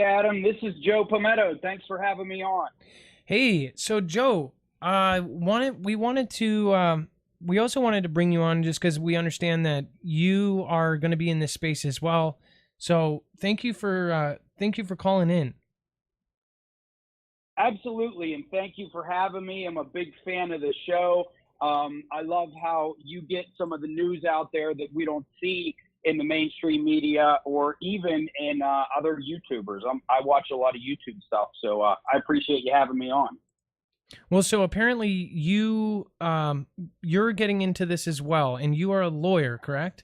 Adam. This is Joe Pometto. Thanks for having me on. Hey, so Joe, we also wanted to bring you on just because we understand that you are going to be in this space as well. So thank you for calling in. Absolutely, and thank you for having me. I'm a big fan of the show. I love how you get some of the news out there that we don't see in the mainstream media or even in other YouTubers. I watch a lot of YouTube stuff, so I appreciate you having me on. Well, so apparently you're getting into this as well, and you are a lawyer, correct?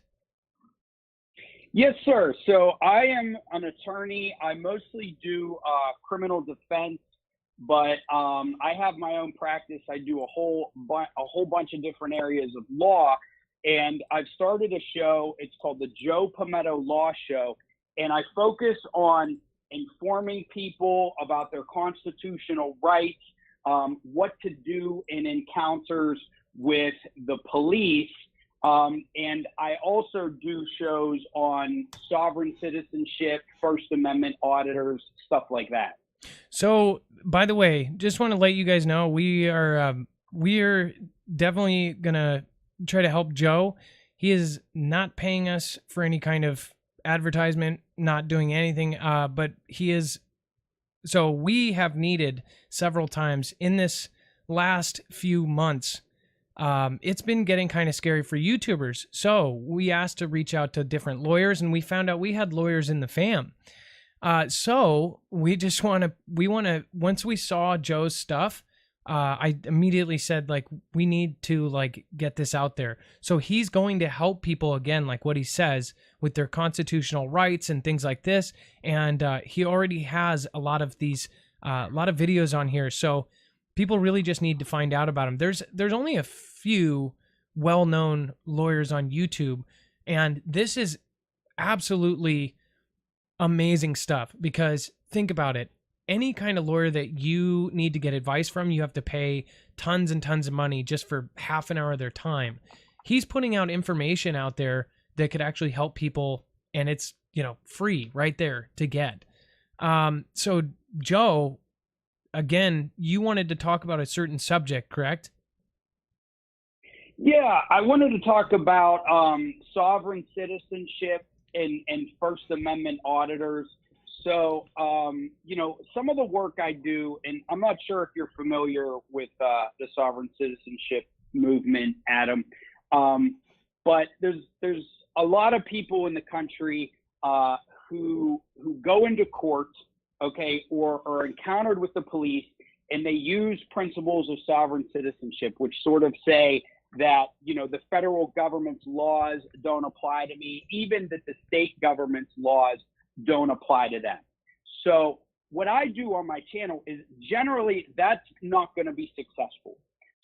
Yes, sir. So I am an attorney. I mostly do criminal defense, but I have my own practice. I do a whole bunch of different areas of law, and I've started a show. It's called the Joe Pometto Law Show, and I focus on informing people about their constitutional rights, what to do in encounters with the police. And I also do shows on sovereign citizenship, First Amendment auditors, stuff like that. So, by the way, just want to let you guys know we are definitely gonna try to help Joe. He is not paying us for any kind of advertisement, not doing anything, but he is. So we have needed several times in this last few months. It's been getting kind of scary for YouTubers. So we asked to reach out to different lawyers, and we found out we had lawyers in the fam. So once we saw Joe's stuff, I immediately said, like, we need to like get this out there. So he's going to help people again, like what he says, with their constitutional rights and things like this. And he already has a lot of these, a lot of videos on here. So people really just need to find out about him. There's only a few well-known lawyers on YouTube, and this is absolutely amazing stuff, because think about it. Any kind of lawyer that you need to get advice from, you have to pay tons and tons of money just for half an hour of their time. He's putting out information out there that could actually help people, and it's, free right there to get. So Joe, again, you wanted to talk about a certain subject, correct? Yeah, I wanted to talk about sovereign citizenship and First Amendment auditors. So, some of the work I do, and I'm not sure if you're familiar with the sovereign citizenship movement, Adam, but there's a lot of people in the country who go into court, okay, or are encountered with the police, and they use principles of sovereign citizenship, which sort of say that, the federal government's laws don't apply to me, even that the state government's laws don't apply to them. So what I do on my channel is generally that's not going to be successful.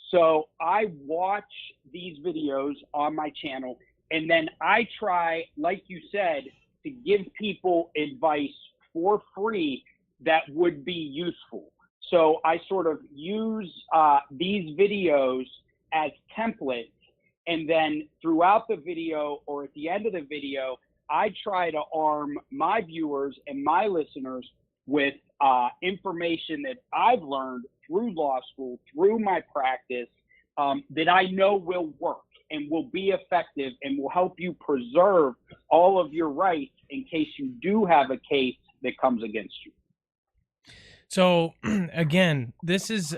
So I watch these videos on my channel, and then I try, like you said, to give people advice for free that would be useful. So I sort of use these videos as templates, and then throughout the video or at the end of the video, I try to arm my viewers and my listeners with information that I've learned through law school, through my practice, that I know will work and will be effective and will help you preserve all of your rights in case you do have a case that comes against you. So again, this is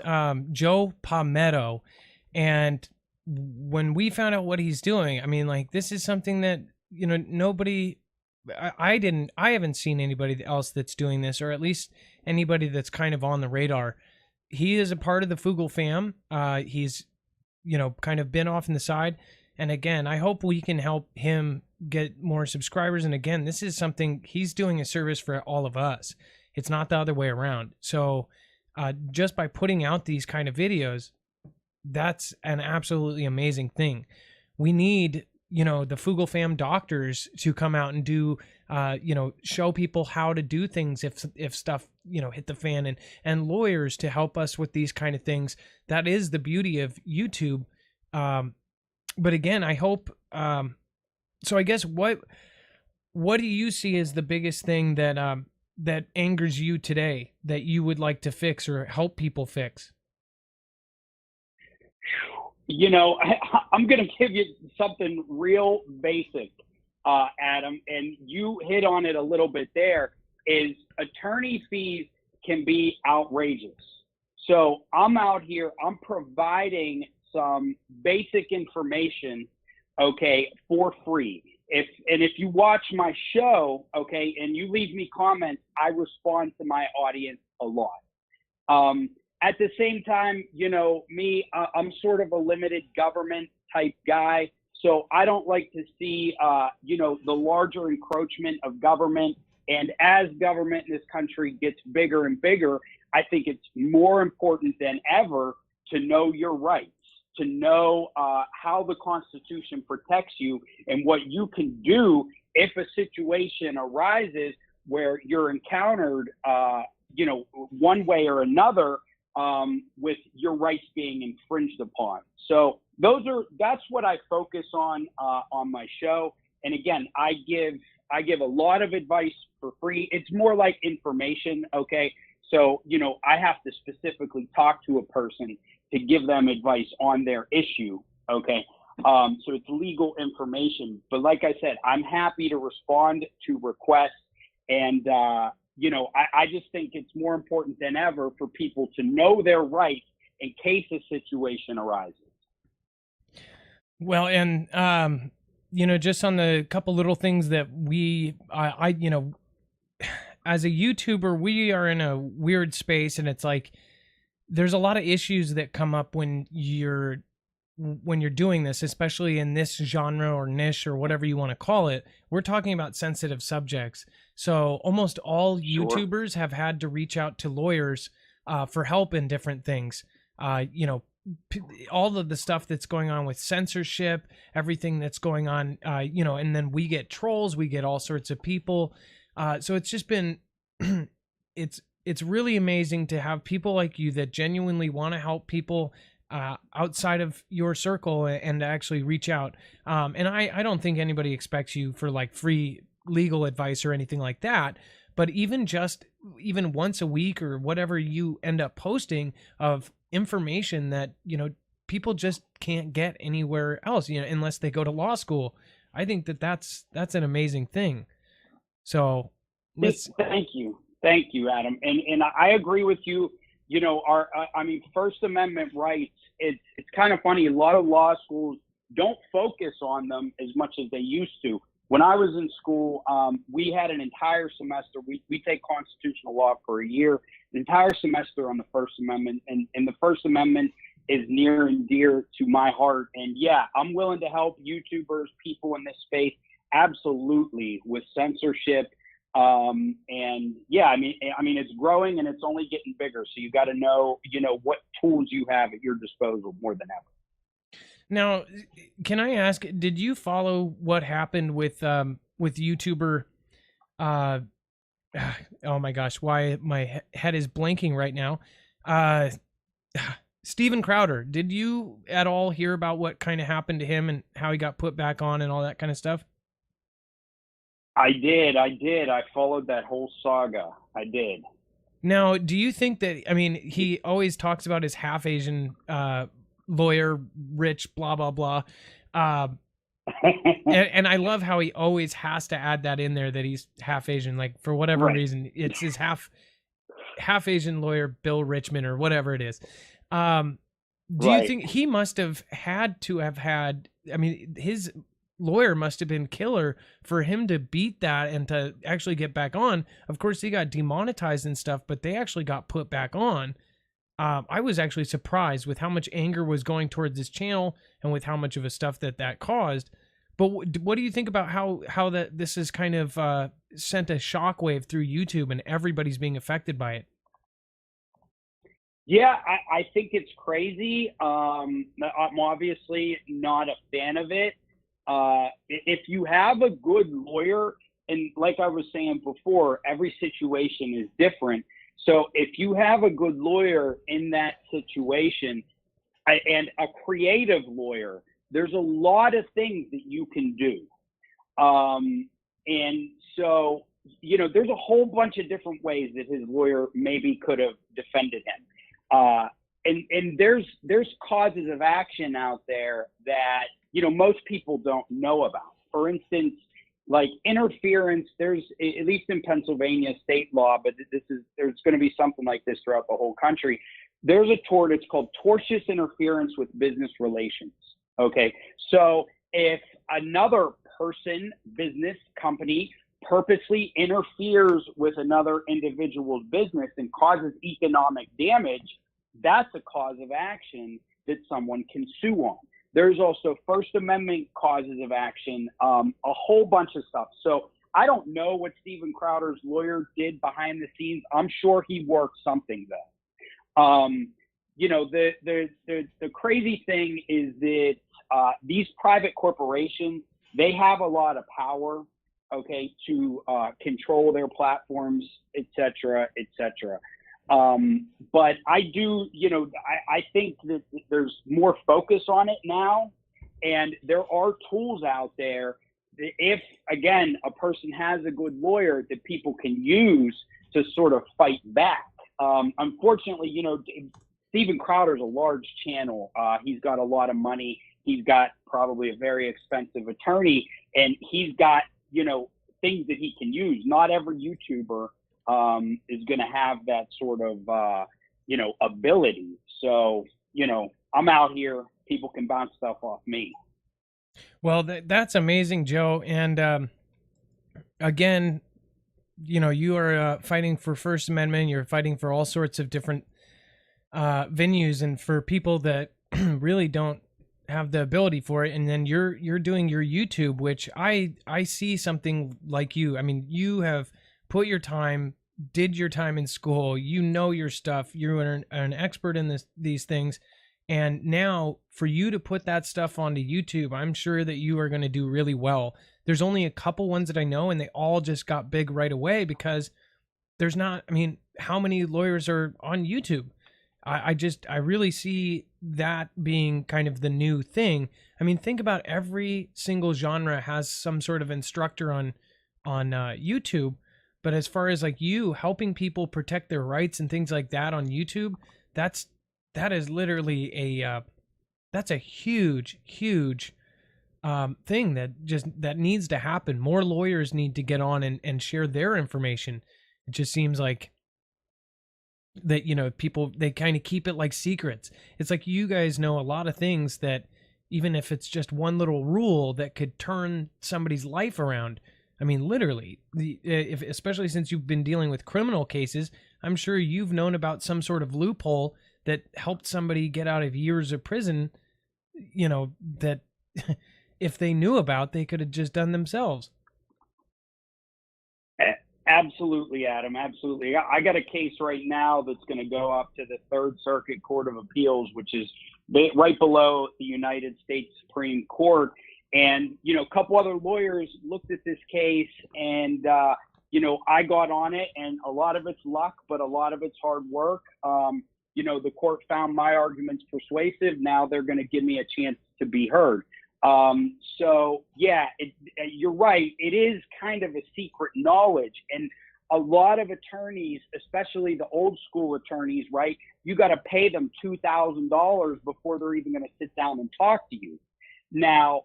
Joe Pometto, and when we found out what he's doing, I mean, like, this is something that nobody, I haven't seen anybody else that's doing this, or at least anybody that's kind of on the radar. He is a part of the Foogle fam. He's kind of been off in the side, and again, I hope we can help him get more subscribers. And again, this is something he's doing a service for all of us. It's not the other way around. So just by putting out these kind of videos, that's an absolutely amazing thing. We need, the Foogle fam doctors to come out and do, show people how to do things if stuff, hit the fan, and lawyers to help us with these kind of things. That is the beauty of YouTube. But again, I hope, so I guess what do you see as the biggest thing that, that angers you today that you would like to fix or help people fix? You know, I'm going to give you something real basic, Adam, and you hit on it a little bit there, is attorney fees can be outrageous. So I'm out here, I'm providing some basic information, okay, for free. If you watch my show, okay, and you leave me comments, I respond to my audience a lot. At the same time, you know, me, I'm sort of a limited government type guy. So I don't like to see, you know, the larger encroachment of government. And as government in this country gets bigger and bigger, I think it's more important than ever to know your rights, to know how the Constitution protects you and what you can do if a situation arises where you're encountered, you know, one way or another, with your rights being infringed upon. So that's what I focus on my show. And again, I give a lot of advice for free. It's more like information. Okay. So, you know, I have to specifically talk to a person to give them advice on their issue. Okay. So it's legal information, but like I said, I'm happy to respond to requests. And, you know, I just think it's more important than ever for people to know their rights in case a situation arises. Well, and, you know, just on the couple little things that you know, as a YouTuber, we are in a weird space, and it's like, there's a lot of issues that come up when you're doing this, especially in this genre or niche or whatever you want to call it. We're talking about sensitive subjects. So almost all Sure. YouTubers have had to reach out to lawyers for help in different things. You know, all of the stuff that's going on with censorship, everything that's going on, you know, and then we get trolls, we get all sorts of people. So it's just been, it's really amazing to have people like you that genuinely want to help people outside of your circle and to actually reach out. And I don't think anybody expects you for like free legal advice or anything like that. But even once a week or whatever you end up posting of information that, you know, people just can't get anywhere else, you know, unless they go to law school. I think that's an amazing thing. So Thank you, Adam. And I agree with you. You know, I mean, First Amendment rights, it's kind of funny. A lot of law schools don't focus on them as much as they used to. When I was in school, we had an entire semester. We take constitutional law for a year, an entire semester on the First Amendment. And the First Amendment is near and dear to my heart. And yeah, I'm willing to help YouTubers, people in this space, absolutely, with censorship. And yeah, I mean, it's growing and it's only getting bigger. So you got to know, you know, what tools you have at your disposal more than ever. Now, can I ask, did you follow what happened with YouTuber, oh my gosh, why my head is blanking right now. Steven Crowder, did you at all hear about what kind of happened to him and how he got put back on and all that kind of stuff? I did. I followed that whole saga. I did. Now, do you think that, I mean, he always talks about his half Asian lawyer, rich, blah, blah, blah. And I love how he always has to add that in there, that he's half Asian, like for whatever reason, it's his half Asian lawyer, Bill Richmond, or whatever it is. Do you think he must have had, I mean, his lawyer must have been killer for him to beat that and to actually get back on. Of course, he got demonetized and stuff, but they actually got put back on. I was actually surprised with how much anger was going towards this channel and with how much of a stuff that caused. But what do you think about how this is kind of sent a shockwave through YouTube and everybody's being affected by it? Yeah, I think it's crazy. I'm obviously not a fan of it. If you have a good lawyer, and like I was saying before, every situation is different. So if you have a good lawyer in that situation and a creative lawyer, there's a lot of things that you can do. And so there's a whole bunch of different ways that his lawyer maybe could have defended him. And there's causes of action out there that, most people don't know about. For instance, like interference, there's, at least in Pennsylvania state law, but there's going to be something like this throughout the whole country. There's a tort, it's called tortious interference with business relations. Okay. So if another person, business, company purposely interferes with another individual's business and causes economic damage, that's a cause of action that someone can sue on. There's also First Amendment causes of action, a whole bunch of stuff. So I don't know what Steven Crowder's lawyer did behind the scenes. I'm sure he worked something though. The crazy thing is that these private corporations, they have a lot of power, okay, to control their platforms, et cetera, et cetera. But I do, I think that there's more focus on it now, and there are tools out there that if, again, a person has a good lawyer that people can use to sort of fight back. Unfortunately, Steven Crowder's a large channel. He's got a lot of money. He's got probably a very expensive attorney, and he's got, things that he can use. Not every YouTuber is going to have that sort of, ability. So, I'm out here. People can bounce stuff off me. Well, that's amazing, Joe. And again, you are fighting for First Amendment. You're fighting for all sorts of different venues, and for people that really don't have the ability for it. And then you're doing your YouTube, which I see something like you. I mean, you have put your time, did your time in school, your stuff, you're an expert in these things. And now for you to put that stuff onto YouTube, I'm sure that you are going to do really well. There's only a couple ones that I know, and they all just got big right away because there's not, how many lawyers are on YouTube? I really see that being kind of the new thing. Think about every single genre has some sort of instructor on YouTube. But as far as like you helping people protect their rights and things like that on YouTube, that is literally that's a huge thing that needs to happen. More lawyers need to get on and share their information. It just seems like that, people, they kind of keep it like secrets. It's like you guys know a lot of things that even if it's just one little rule that could turn somebody's life around. Literally, especially since you've been dealing with criminal cases, I'm sure you've known about some sort of loophole that helped somebody get out of years of prison, that if they knew about, they could have just done themselves. Absolutely, Adam. Absolutely. I got a case right now that's going to go up to the Third Circuit Court of Appeals, which is right below the United States Supreme Court. And, a couple other lawyers looked at this case and, I got on it, and a lot of it's luck, but a lot of it's hard work. The court found my arguments persuasive. Now they're going to give me a chance to be heard. So yeah, you're right. It is kind of a secret knowledge, and a lot of attorneys, especially the old school attorneys, right? You got to pay them $2,000 before they're even going to sit down and talk to you. Now,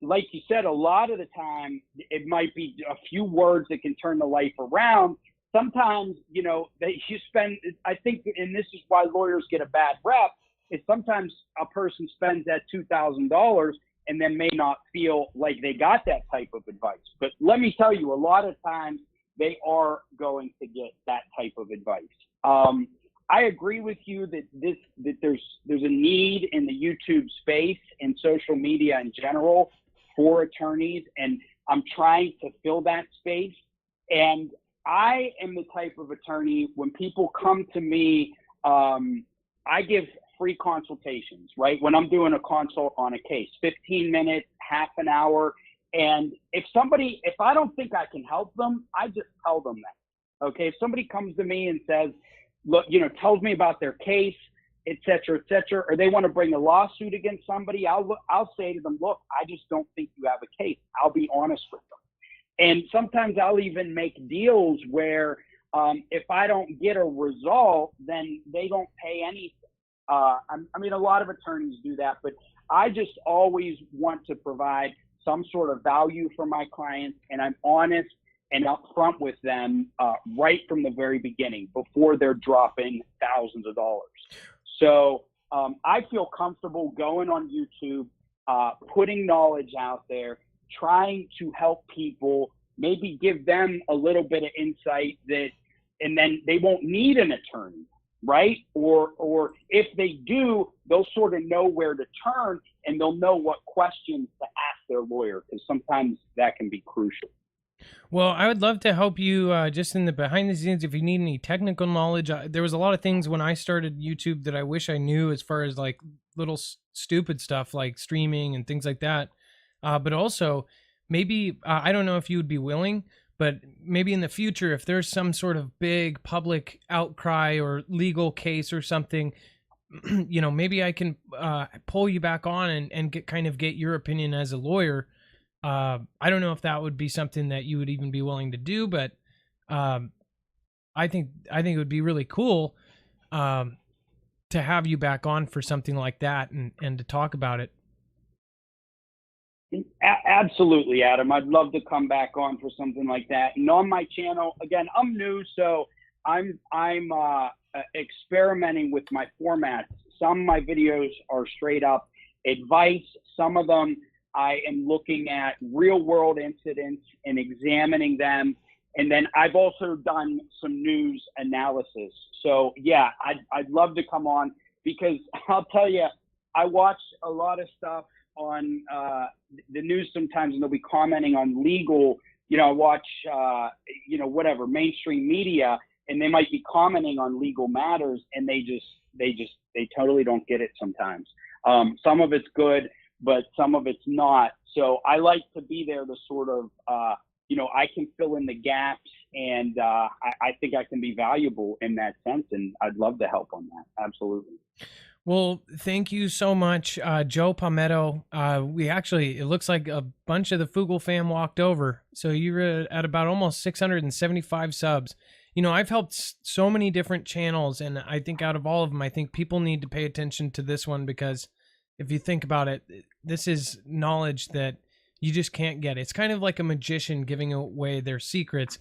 like you said, a lot of the time it might be a few words that can turn the life around. Sometimes, you spend, I think, and this is why lawyers get a bad rep, is sometimes a person spends that $2,000 and then may not feel like they got that type of advice. But let me tell you, a lot of times they are going to get that type of advice. I agree with you that there's a need in the YouTube space and social media in general for attorneys, and I'm trying to fill that space. And I am the type of attorney, when people come to me, I give free consultations, right? When I'm doing a consult on a case, 15 minutes, half an hour. And if I don't think I can help them, I just tell them that. Okay. If somebody comes to me and says, look, tells me about their case, et cetera, or they want to bring a lawsuit against somebody, I'll say to them, look, I just don't think you have a case. I'll be honest with them. And sometimes I'll even make deals where if I don't get a result, then they don't pay anything. I mean, a lot of attorneys do that, but I just always want to provide some sort of value for my clients, and I'm honest and upfront with them right from the very beginning before they're dropping thousands of dollars. So I feel comfortable going on YouTube, putting knowledge out there, trying to help people, maybe give them a little bit of insight that, and then they won't need an attorney, right? Or if they do, they'll sort of know where to turn and they'll know what questions to ask their lawyer, because sometimes that can be crucial. Well, I would love to help you just in the behind the scenes if you need any technical knowledge. There was a lot of things when I started YouTube that I wish I knew, as far as like little stupid stuff like streaming and things like that. But also maybe, I don't know if you would be willing, but maybe in the future, if there's some sort of big public outcry or legal case or something, you know, maybe I can pull you back on and get your opinion as a lawyer. I don't know if that would be something that you would even be willing to do, but I think it would be really cool to have you back on for something like that and to talk about it. Absolutely, Adam. I'd love to come back on for something like that. And on my channel, again, I'm new, so I'm experimenting with my formats. Some of my videos are straight up advice. Some of them I am looking at real world incidents and examining them. And then I've also done some news analysis. So yeah, I'd love to come on, because I'll tell you, I watch a lot of stuff on the news sometimes, and they'll be commenting on legal, you know, I watch, you know, whatever, mainstream media, and they might be commenting on legal matters, and they totally don't get it sometimes. Some of it's good, but some of it's not. So I like to be there to sort of, you know, I can fill in the gaps, and I think I can be valuable in that sense, and I'd love to help on that. Absolutely. Well, thank you so much, Joe Pometto. It looks like a bunch of the Foogle fam walked over. So you're at about almost 675 subs. You know, I've helped so many different channels, and I think out of all of them, I think people need to pay attention to this one, because if you think about it, this is knowledge that you just can't get. It's kind of like a magician giving away their secrets.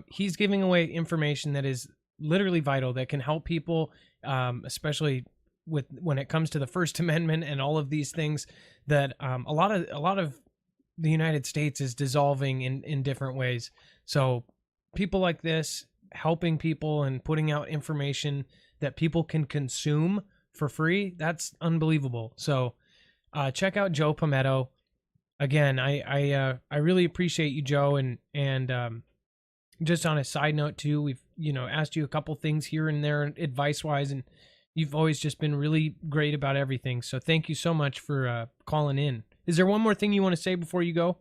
He's giving away information that is literally vital, that can help people, especially when it comes to the First Amendment and all of these things that a lot of the United States is dissolving in different ways. So people like this helping people and putting out information that people can consume for free, that's unbelievable. So check out Joe Pometto. Again, I really appreciate you, Joe, and just on a side note too, we've, you know, asked you a couple things here and there advice wise, and you've always just been really great about everything. So thank you so much for calling in. Is there one more thing you want to say before you go?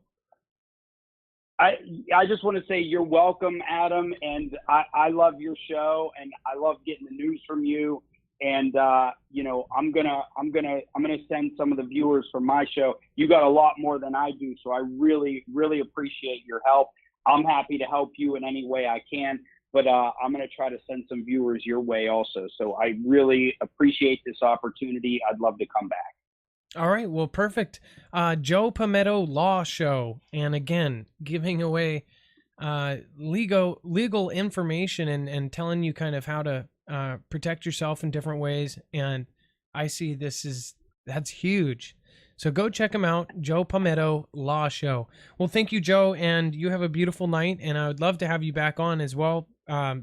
I just want to say you're welcome, Adam, and I love your show, and I love getting the news from you. And you know, I'm gonna send some of the viewers from my show. You got a lot more than I do, so I really appreciate your help. I'm happy to help you in any way I can, but I'm gonna try to send some viewers your way also. So I really appreciate this opportunity. I'd love to come back. All right, well, perfect. Joe Pometto Law Show, and again, giving away legal information and telling you kind of how to protect yourself in different ways. And I see that's huge. So go check him out, Joe Pometto Law Show. Well, thank you, Joe, and you have a beautiful night, and I would love to have you back on as well.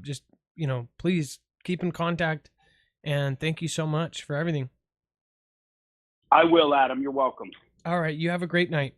Just, you know, please keep in contact, and thank you so much for everything. I will, Adam. You're welcome. All right. You have a great night.